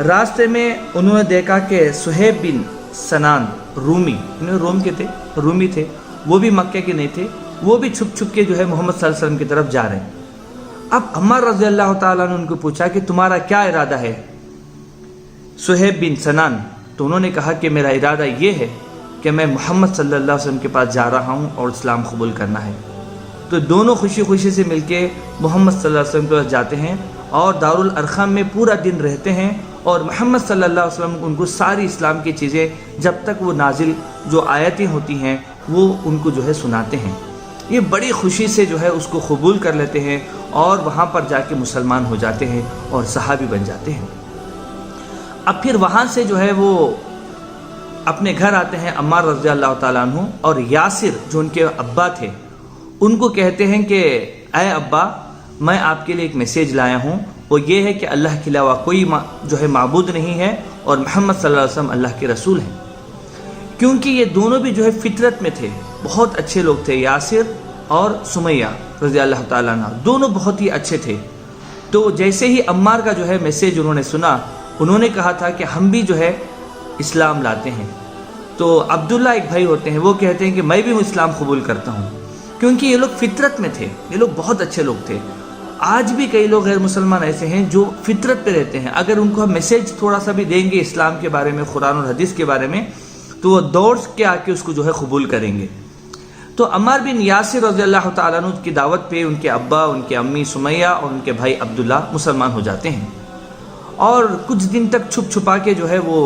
راستے میں انہوں نے دیکھا کہ سہیب بن سنان رومی، انہیں روم کے تھے، رومی تھے، وہ بھی مکے کے نہیں تھے، وہ بھی چھپ چھپ کے جو ہے محمد صلی اللہ علیہ وسلم کی طرف جا رہے ہیں۔ اب عمار رضی اللہ تعالیٰ نے ان کو پوچھا کہ تمہارا کیا ارادہ ہے سہیب بن سنان؟ تو انہوں نے کہا کہ میرا ارادہ یہ ہے کہ میں محمد صلی اللہ علیہ وسلم کے پاس جا رہا ہوں اور اسلام قبول کرنا ہے۔ تو دونوں خوشی خوشی سے مل کے محمد صلی اللہ علیہ وسلم کے پاس جاتے ہیں اور دارالارقم میں پورا دن رہتے ہیں، اور محمد صلی اللہ علیہ وسلم ان کو ساری اسلام کی چیزیں جب تک وہ نازل جو آیتیں ہوتی ہیں وہ ان کو جو ہے سناتے ہیں۔ یہ بڑی خوشی سے جو ہے اس کو قبول کر لیتے ہیں اور وہاں پر جا کے مسلمان ہو جاتے ہیں اور صحابی بن جاتے ہیں۔ اب پھر وہاں سے جو ہے وہ اپنے گھر آتے ہیں عمار رضی اللہ تعالیٰ عنہ، اور یاسر جو ان کے ابا تھے ان کو کہتے ہیں کہ اے ابا، میں آپ کے لیے ایک میسیج لایا ہوں، وہ یہ ہے کہ اللہ کے علاوہ کوئی جو ہے معبود نہیں ہے اور محمد صلی اللہ علیہ وسلم اللہ کے رسول ہیں۔ کیونکہ یہ دونوں بھی جو ہے فطرت میں تھے، بہت اچھے لوگ تھے، یاسر اور سمیہ رضی اللہ تعالیٰ عنہ دونوں بہت ہی اچھے تھے۔ تو جیسے ہی عمار کا جو ہے میسیج انہوں نے سنا، انہوں نے کہا تھا کہ ہم بھی جو ہے اسلام لاتے ہیں۔ تو عبداللہ ایک بھائی ہوتے ہیں، وہ کہتے ہیں کہ میں بھی اسلام قبول کرتا ہوں، کیونکہ یہ لوگ فطرت میں تھے، یہ لوگ بہت اچھے لوگ تھے۔ آج بھی کئی لوگ غیر مسلمان ایسے ہیں جو فطرت پہ رہتے ہیں، اگر ان کو ہم میسیج تھوڑا سا بھی دیں گے اسلام کے بارے میں، قرآن اور حدیث کے بارے میں، تو وہ دوڑ کے آ کے اس کو جو ہے قبول کریں گے۔ تو عمار بن یاسر رضی اللہ تعالیٰ عنہ کی دعوت پہ ان کے ابا، ان کے امی سمیہ اور ان کے بھائی عبداللہ مسلمان ہو جاتے ہیں، اور کچھ دن تک چھپ چھپا کے جو ہے وہ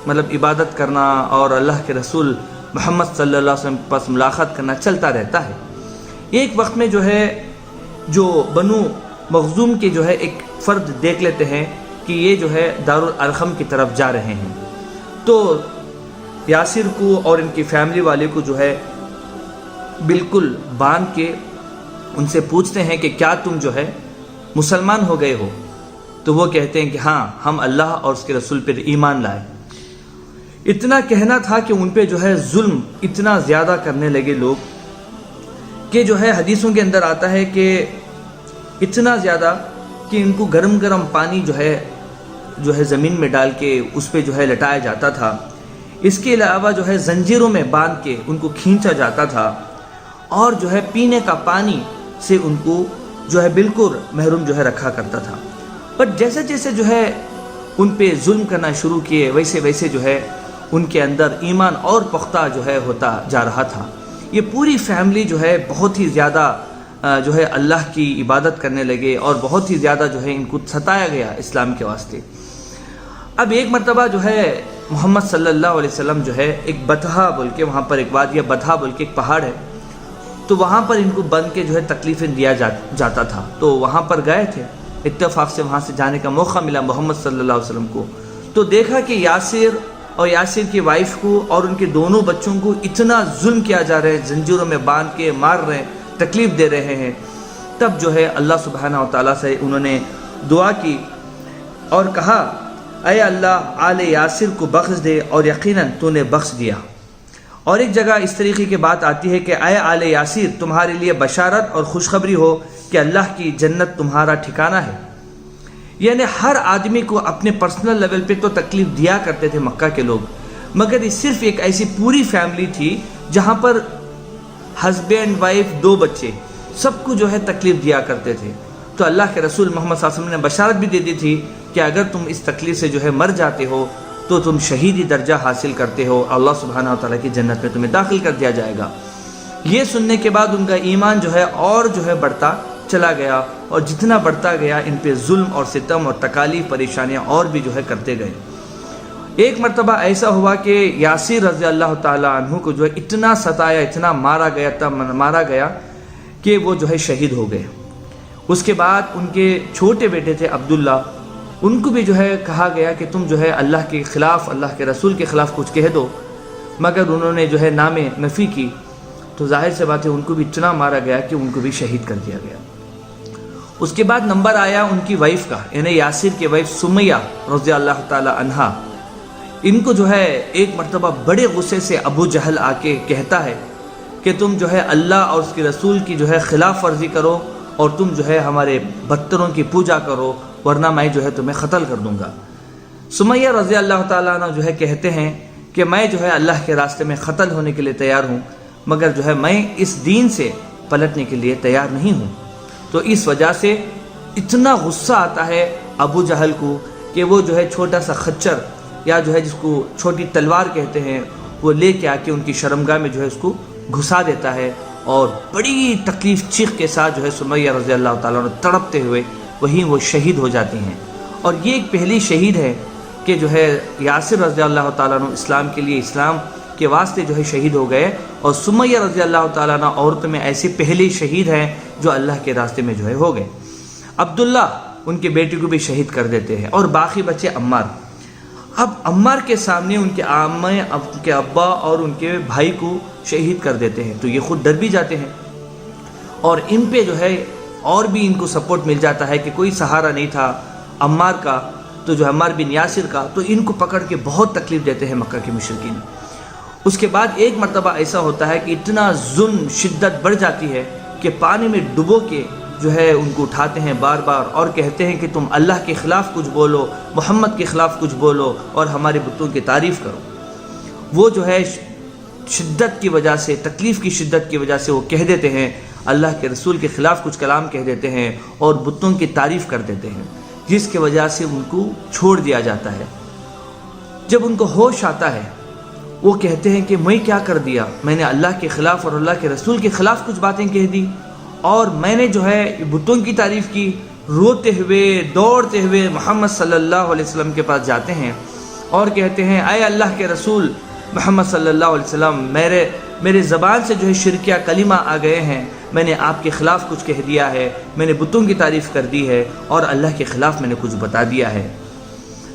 مطلب عبادت کرنا اور اللہ کے رسول محمد صلی اللہ علیہ وسلم کے پاس ملاقات کرنا چلتا رہتا ہے۔ ایک وقت میں جو ہے جو بنو مخزوم کے جو ہے ایک فرد دیکھ لیتے ہیں کہ یہ جو ہے دارالارقم کی طرف جا رہے ہیں، تو یاسر کو اور ان کی فیملی والے کو جو ہے بالکل باندھ کے ان سے پوچھتے ہیں کہ کیا تم جو ہے مسلمان ہو گئے ہو؟ تو وہ کہتے ہیں کہ ہاں، ہم اللہ اور اس کے رسول پر ایمان لائے۔ اتنا کہنا تھا کہ ان پہ جو ہے ظلم اتنا زیادہ کرنے لگے لوگ کہ جو ہے حدیثوں کے اندر آتا ہے کہ اتنا زیادہ کہ ان کو گرم گرم پانی جو ہے زمین میں ڈال کے اس پہ جو ہے لٹایا جاتا تھا۔ اس کے علاوہ جو ہے زنجیروں میں باندھ کے ان کو کھینچا جاتا تھا، اور جو ہے پینے کا پانی سے ان کو جو ہے بالکل محروم جو ہے رکھا کرتا تھا۔ بٹ جیسے جیسے جو ہے ان پہ ظلم کرنا شروع کیے، ویسے ویسے جو ہے ان کے اندر ایمان اور پختہ جو ہے ہوتا جا رہا تھا۔ یہ پوری فیملی جو ہے بہت ہی زیادہ جو ہے اللہ کی عبادت کرنے لگے، اور بہت ہی زیادہ جو ہے ان کو ستایا گیا اسلام کے واسطے۔ اب ایک مرتبہ جو ہے محمد صلی اللہ علیہ وسلم جو ہے ایک بطحا بول کے، وہاں پر ایک وادی بطحا بول کے ایک پہاڑ ہے، تو وہاں پر ان کو بند کے جو ہے تکلیفیں دیا جاتا تھا، تو وہاں پر گئے تھے، اتفاق سے وہاں سے جانے کا موقع ملا محمد صلی اللہ علیہ وسلم کو، تو دیکھا کہ یاسر اور یاسر کی وائف کو اور ان کے دونوں بچوں کو اتنا ظلم کیا جا رہا ہے، زنجیروں میں باندھ کے مار رہے ہیں، تکلیف دے رہے ہیں۔ تب جو ہے اللہ سبحانہ و تعالیٰ سے انہوں نے دعا کی اور کہا، اے اللہ، آل یاسر کو بخش دے، اور یقیناً تو نے بخش دیا۔ اور ایک جگہ اس طریقے کی بات آتی ہے کہ اے آل یاسر، تمہارے لیے بشارت اور خوشخبری ہو کہ اللہ کی جنت تمہارا ٹھکانہ ہے۔ یعنی ہر آدمی کو اپنے پرسنل لیول پہ تو تکلیف دیا کرتے تھے مکہ کے لوگ، مگر یہ صرف ایک ایسی پوری فیملی تھی جہاں پر ہسبینڈ وائف 2 بچے سب کو جو ہے تکلیف دیا کرتے تھے۔ تو اللہ کے رسول محمد صلی اللہ علیہ وسلم نے بشارت بھی دے دی تھی کہ اگر تم اس تکلیف سے جو ہے مر جاتے ہو تو تم شہیدی درجہ حاصل کرتے ہو، اللہ سبحانہ و تعالیٰ کی جنت میں تمہیں داخل کر دیا جائے گا۔ یہ سننے کے بعد ان کا ایمان جو ہے اور جو ہے بڑھتا چلا گیا، اور جتنا بڑھتا گیا ان پہ ظلم اور ستم اور تکالیف پریشانیاں اور بھی جو ہے کرتے گئے۔ ایک مرتبہ ایسا ہوا کہ یاسر رضی اللہ تعالیٰ عنہ کو جو ہے اتنا ستایا، اتنا مارا گیا کہ وہ جو ہے شہید ہو گئے۔ اس کے بعد ان کے چھوٹے بیٹے تھے عبداللہ، ان کو بھی جو ہے کہا گیا کہ تم جو ہے اللہ کے خلاف، اللہ کے رسول کے خلاف کچھ کہہ دو، مگر انہوں نے جو ہے نام نفی کی، تو ظاہر سے بات ہے ان کو بھی اتنا مارا گیا کہ ان کو بھی شہید کر دیا گیا۔ اس کے بعد نمبر آیا ان کی وائف کا، یعنی یاسر کی وائف سمیہ رضی اللہ تعالی عنہا۔ ان کو جو ہے ایک مرتبہ بڑے غصے سے ابو جہل آ کے کہتا ہے کہ تم جو ہے اللہ اور اس کے رسول کی جو ہے خلاف ورزی کرو، اور تم جو ہے ہمارے بتروں کی پوجا کرو، ورنہ میں جو ہے تمہیں قتل کر دوں گا۔ سمیہ رضی اللہ تعالیٰ عنہ جو ہے کہتے ہیں کہ میں جو ہے اللہ کے راستے میں قتل ہونے کے لیے تیار ہوں، مگر جو ہے میں اس دین سے پلٹنے کے لیے تیار نہیں ہوں۔ تو اس وجہ سے اتنا غصہ آتا ہے ابو جہل کو کہ وہ جو ہے چھوٹا سا خچر یا جو ہے جس کو چھوٹی تلوار کہتے ہیں وہ لے کے آ کے ان کی شرمگاہ میں جو ہے اس کو گھسا دیتا ہے، اور بڑی تکلیف چیخ کے ساتھ جو ہے سمیہ رضی اللہ تعالیٰ عنہ تڑپتے ہوئے وہیں وہ شہید ہو جاتی ہیں۔ اور یہ ایک پہلی شہید ہے کہ جو ہے یاسر رضی اللہ تعالیٰ عنہ اسلام کے لیے، اسلام کے واسطے جو ہے شہید ہو گئے، اور سمیہ رضی اللہ تعالیٰ عنہ عورتوں میں ایسی پہلی شہید ہیں جو اللہ کے راستے میں جو ہے ہو گئے۔ عبداللہ ان کے بیٹے کو بھی شہید کر دیتے ہیں، اور باقی بچے عمار۔ اب عمار کے سامنے ان کے عامے، ان کے ابا اور ان کے بھائی کو شہید کر دیتے ہیں، تو یہ خود ڈر بھی جاتے ہیں، اور ان پہ جو ہے اور بھی ان کو سپورٹ مل جاتا ہے کہ کوئی سہارا نہیں تھا عمار کا، تو جو عمار بن یاسر کا، تو ان کو پکڑ کے بہت تکلیف دیتے ہیں مکہ کے مشرکین۔ اس کے بعد ایک مرتبہ ایسا ہوتا ہے کہ اتنا ظلم، شدت بڑھ جاتی ہے کہ پانی میں ڈبو کے جو ہے ان کو اٹھاتے ہیں بار بار، اور کہتے ہیں کہ تم اللہ کے خلاف کچھ بولو، محمد کے خلاف کچھ بولو، اور ہمارے بتوں کی تعریف کرو۔ وہ جو ہے شدت کی وجہ سے، تکلیف کی شدت کی وجہ سے وہ کہہ دیتے ہیں، اللہ کے رسول کے خلاف کچھ کلام کہہ دیتے ہیں اور بتوں کی تعریف کر دیتے ہیں، جس کی وجہ سے ان کو چھوڑ دیا جاتا ہے۔ جب ان کو ہوش آتا ہے وہ کہتے ہیں کہ میں کیا کر دیا، میں نے اللہ کے خلاف اور اللہ کے رسول کے خلاف کچھ باتیں کہہ دی، اور میں نے جو ہے بتوں کی تعریف کی۔ روتے ہوئے دوڑتے ہوئے محمد صلی اللہ علیہ وسلم کے پاس جاتے ہیں اور کہتے ہیں، اے اللہ کے رسول محمد صلی اللہ علیہ وسلم، میرے زبان سے جو ہے شرکیہ کلمہ آ گئے ہیں، میں نے آپ کے خلاف کچھ کہہ دیا ہے، میں نے بتوں کی تعریف کر دی ہے، اور اللہ کے خلاف میں نے کچھ بتا دیا ہے۔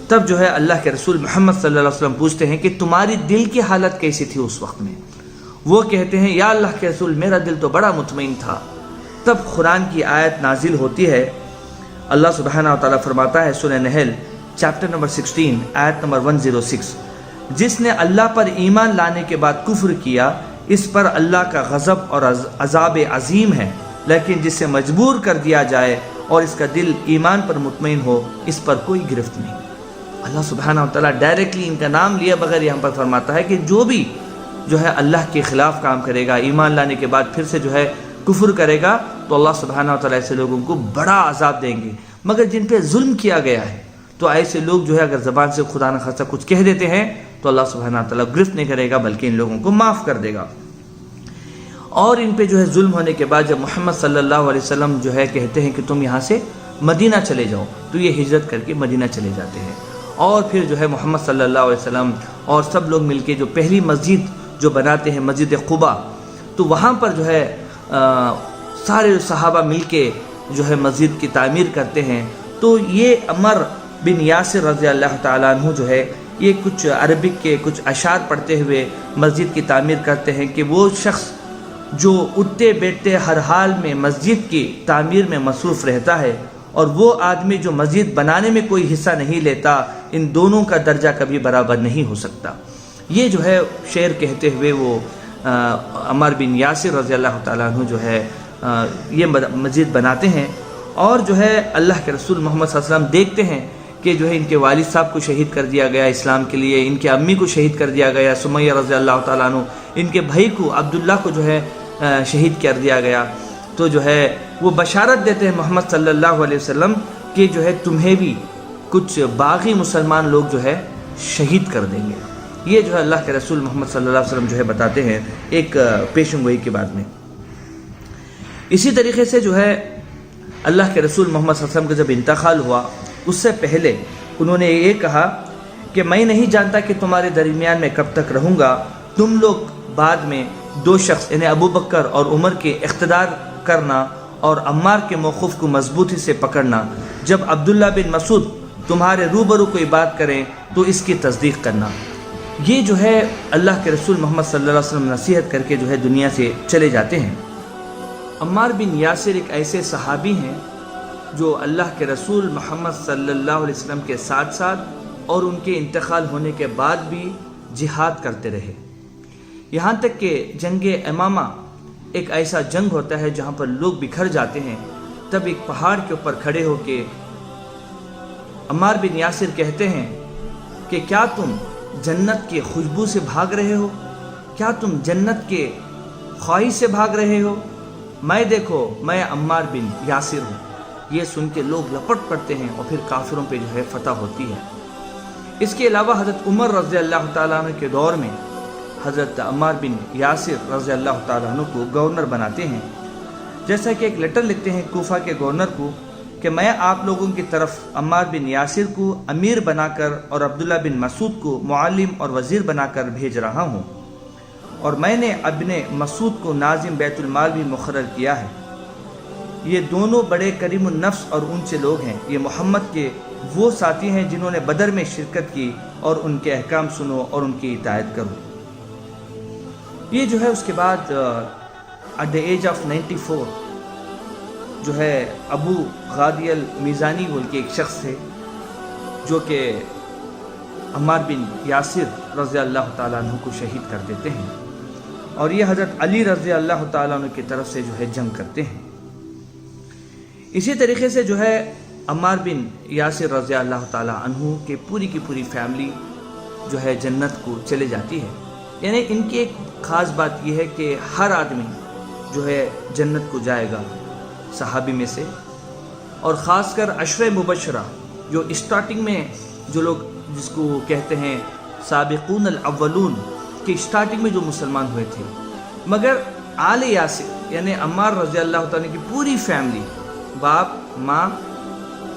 تب جو ہے اللہ کے رسول محمد صلی اللہ علیہ وسلم پوچھتے ہیں کہ تمہاری دل کی حالت کیسی تھی اس وقت میں؟ وہ کہتے ہیں، یا اللہ کے رسول میرا دل تو بڑا مطمئن تھا۔ تب قرآن کی آیت نازل ہوتی ہے، اللہ سبحانہ و تعالیٰ فرماتا ہے سورہ نحل چیپٹر نمبر 16 آیت نمبر 106، جس نے اللہ پر ایمان لانے کے بعد کفر کیا، اس پر اللہ کا غضب اور عذاب عظیم ہے، لیکن جسے مجبور کر دیا جائے اور اس کا دل ایمان پر مطمئن ہو، اس پر کوئی گرفت نہیں۔ اللہ سبحانہ و تعالیٰ ڈائریکٹلی ان کا نام لیا بغیر یہاں پر فرماتا ہے کہ جو بھی جو ہے اللہ کے خلاف کام کرے گا، ایمان لانے کے بعد پھر سے جو ہے کفر کرے گا، تو اللہ سبحانہ و تعالیٰ ایسے لوگوں کو بڑا عذاب دیں گے۔ مگر جن پہ ظلم کیا گیا ہے، تو ایسے لوگ جو ہے اگر زبان سے خدا نخواستہ کچھ کہہ دیتے ہیں تو اللہ سبحانہ و تعالیٰ گرفت نہیں کرے گا، بلکہ ان لوگوں کو معاف کر دے گا۔ اور ان پہ جو ہے ظلم ہونے کے بعد جب محمد صلی اللہ علیہ وسلم جو ہے کہتے ہیں کہ تم یہاں سے مدینہ چلے جاؤ، تو یہ ہجرت کر کے مدینہ چلے جاتے ہیں، اور پھر جو ہے محمد صلی اللہ علیہ وسلم اور سب لوگ مل کے جو پہلی مسجد جو بناتے ہیں، مسجد قباء، تو وہاں پر جو ہے سارے صحابہ مل کے جو ہے مسجد کی تعمیر کرتے ہیں۔ تو یہ عمر بن یاسر رضی اللہ تعالیٰ عنہ جو ہے یہ کچھ عربک کے کچھ اشعار پڑھتے ہوئے مسجد کی تعمیر کرتے ہیں کہ وہ شخص جو اٹھتے بیٹھتے ہر حال میں مسجد کی تعمیر میں مصروف رہتا ہے، اور وہ آدمی جو مسجد بنانے میں کوئی حصہ نہیں لیتا، ان دونوں کا درجہ کبھی برابر نہیں ہو سکتا۔ یہ جو ہے شعر کہتے ہوئے وہ عمر بن یاسر رضی اللہ تعالیٰ عنہ جو ہے یہ مسجد بناتے ہیں، اور جو ہے اللہ کے رسول محمد صلی اللہ علیہ وسلم دیکھتے ہیں کہ جو ہے ان کے والد صاحب کو شہید کر دیا گیا اسلام کے لیے، ان کے امی کو شہید کر دیا گیا سمیہ رضی اللہ تعالیٰ عنہ، ان کے بھائی کو عبداللہ کو جو ہے شہید کر دیا گیا، تو جو ہے وہ بشارت دیتے ہیں محمد صلی اللہ علیہ وسلم کہ جو ہے تمہیں بھی کچھ باغی مسلمان لوگ جو ہے شہید کر دیں گے۔ یہ جو ہے اللہ کے رسول محمد صلی اللہ علیہ وسلم جو ہے بتاتے ہیں ایک پیشن گوئی کے بعد میں۔ اسی طریقے سے جو ہے اللہ کے رسول محمد صلی اللہ علیہ وسلم کا جب انتقال ہوا، اس سے پہلے انہوں نے یہ کہا کہ میں نہیں جانتا کہ تمہارے درمیان میں کب تک رہوں گا، تم لوگ بعد میں دو شخص یعنی ابو بکر اور عمر کے اقتدار کرنا اور عمار کے موقف کو مضبوطی سے پکڑنا، جب عبداللہ بن مسعود تمہارے روبرو کوئی بات کریں تو اس کی تصدیق کرنا۔ یہ جو ہے اللہ کے رسول محمد صلی اللہ علیہ وسلم نصیحت کر کے جو ہے دنیا سے چلے جاتے ہیں۔ عمار بن یاسر ایک ایسے صحابی ہیں جو اللہ کے رسول محمد صلی اللہ علیہ وسلم کے ساتھ ساتھ اور ان کے انتقال ہونے کے بعد بھی جہاد کرتے رہے، یہاں تک کہ جنگ امامہ ایک ایسا جنگ ہوتا ہے جہاں پر لوگ بکھر جاتے ہیں، تب ایک پہاڑ کے اوپر کھڑے ہو کے عمار بن یاسر کہتے ہیں کہ کیا تم جنت کی خوشبو سے بھاگ رہے ہو؟ کیا تم جنت کے خواہش سے بھاگ رہے ہو؟ میں دیکھو، میں عمار بن یاسر ہوں۔ یہ سن کے لوگ لپٹ پڑتے ہیں اور پھر کافروں پہ جو ہے فتح ہوتی ہے۔ اس کے علاوہ حضرت عمر رضی اللہ تعالیٰ عنہ کے دور میں حضرت عمار بن یاسر رضی اللہ تعالیٰ عنہ کو گورنر بناتے ہیں، جیسا کہ ایک لیٹر لکھتے ہیں کوفہ کے گورنر کو کہ میں آپ لوگوں کی طرف عمار بن یاسر کو امیر بنا کر اور عبداللہ بن مسعود کو معلم اور وزیر بنا کر بھیج رہا ہوں، اور میں نے ابن مسعود کو ناظم بیت المال بھی مقرر کیا ہے۔ یہ دونوں بڑے کریم النفس اور اونچے لوگ ہیں۔ یہ محمد کے وہ ساتھی ہیں جنہوں نے بدر میں شرکت کی، اور ان کے احکام سنو اور ان کی اطاعت کرو۔ یہ جو ہے اس کے بعد ایٹ دا ایج آف 94 جو ہے ابو غادی المیزانی بول کے ایک شخص تھے جو کہ عمار بن یاسر رضی اللہ تعالیٰ عنہ کو شہید کر دیتے ہیں، اور یہ حضرت علی رضی اللہ تعالیٰ عنہ کی طرف سے جو ہے جنگ کرتے ہیں۔ اسی طریقے سے جو ہے عمار بن یاسر رضی اللہ تعالیٰ عنہ کے پوری کی پوری فیملی جو ہے جنت کو چلے جاتی ہے۔ یعنی ان کی ایک خاص بات یہ ہے کہ ہر آدمی جو ہے جنت کو جائے گا صحابی میں سے، اور خاص کر عشرہ مبشرہ جو اسٹارٹنگ میں جو لوگ جس کو کہتے ہیں سابقون الاولون کہ اسٹارٹنگ میں جو مسلمان ہوئے تھے، مگر آل یاسر یعنی عمار رضی اللہ تعالیٰ کی پوری فیملی، باپ، ماں،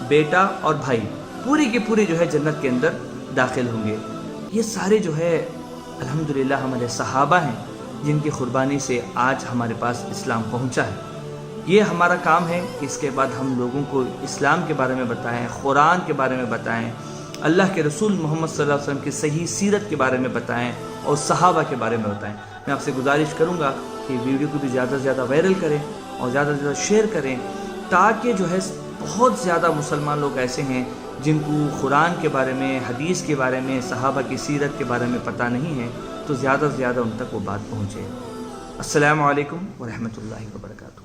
بیٹا اور بھائی، پوری کی پوری جو ہے جنت کے اندر داخل ہوں گے۔ یہ سارے جو ہے الحمدللہ ہمارے صحابہ ہیں جن کی قربانی سے آج ہمارے پاس اسلام پہنچا ہے۔ یہ ہمارا کام ہے کہ اس کے بعد ہم لوگوں کو اسلام کے بارے میں بتائیں، قرآن کے بارے میں بتائیں، اللہ کے رسول محمد صلی اللہ علیہ وسلم کی صحیح سیرت کے بارے میں بتائیں، اور صحابہ کے بارے میں بتائیں۔ میں آپ سے گزارش کروں گا کہ ویڈیو کو بھی زیادہ سے زیادہ وائرل کریں اور زیادہ سے زیادہ شیئر کریں، تاکہ جو ہے بہت زیادہ مسلمان لوگ ایسے ہیں جن کو قرآن کے بارے میں، حدیث کے بارے میں، صحابہ کی سیرت کے بارے میں پتہ نہیں ہے، تو زیادہ سے زیادہ ان تک وہ بات پہنچے۔ السلام علیکم ورحمۃ اللہ وبرکاتہ۔